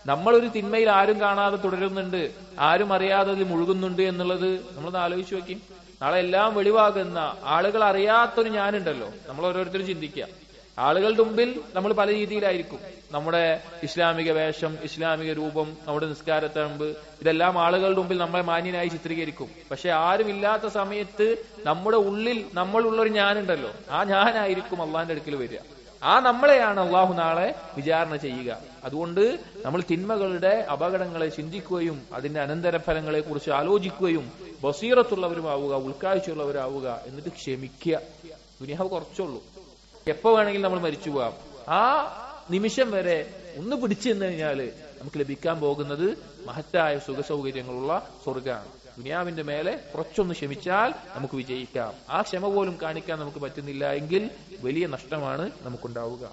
നമ്മളൊരു തിന്മയിൽ ആരും കാണാതെ തുടരുന്നുണ്ട്, ആരും അറിയാതെ അതിൽ മുഴുകുന്നുണ്ട് എന്നുള്ളത് നമ്മളൊന്ന് ആലോചിച്ച് നോക്കി. നാളെ എല്ലാം വെളിവാകുന്ന ആളുകൾ അറിയാത്തൊരു ഞാനുണ്ടല്ലോ. നമ്മൾ ഓരോരുത്തരും ചിന്തിക്കുക. ആളുകളുടെ മുമ്പിൽ നമ്മൾ പല രീതിയിലായിരിക്കും. നമ്മുടെ ഇസ്ലാമിക വേഷം, ഇസ്ലാമിക രൂപം, നമ്മുടെ നിസ്കാരത്തമ്പ്, ഇതെല്ലാം ആളുകളുടെ മുമ്പിൽ നമ്മളെ മാന്യനായി ചിത്രീകരിക്കും. പക്ഷെ ആരുമില്ലാത്ത സമയത്ത് നമ്മുടെ ഉള്ളിൽ നമ്മളുള്ളൊരു ഞാനുണ്ടല്ലോ, ആ ഞാനായിരിക്കും അള്ളാഹിന്റെ അടുക്കൽ വരിക. ആ നമ്മളെയാണ് അള്ളാഹു നാളെ വിചാരണ ചെയ്യുക. അതുകൊണ്ട് നമ്മൾ തിന്മകളുടെ അപകടങ്ങളെ ചിന്തിക്കുകയും അതിന്റെ അനന്തരഫലങ്ങളെ കുറിച്ച് ആലോചിക്കുകയും ബസീറത്തുള്ളവരുമാവുക, ഉൾക്കാഴ്ചയുള്ളവരാവുക. എന്നിട്ട് ക്ഷമിക്കുക. ദുനിയാവ് കുറച്ചുള്ളൂ, എപ്പോ വേണമെങ്കിലും നമ്മൾ മരിച്ചു പോകാം. ആ നിമിഷം വരെ ഒന്ന് പിടിച്ചു നിന്ന് കഴിഞ്ഞാല് നമുക്ക് ലഭിക്കാൻ പോകുന്നത് മഹത്തായ സുഖസൗകര്യങ്ങളുള്ള സ്വർഗ്ഗമാണ്. ദുനിയാവിന്റെ മേലെ കുറച്ചൊന്ന് ക്ഷമിച്ചാൽ നമുക്ക് വിജയിക്കാം. ആ ക്ഷമ പോലും കാണിക്കാൻ നമുക്ക് പറ്റുന്നില്ല എങ്കിൽ വലിയ നഷ്ടമാണ് നമുക്കുണ്ടാവുക.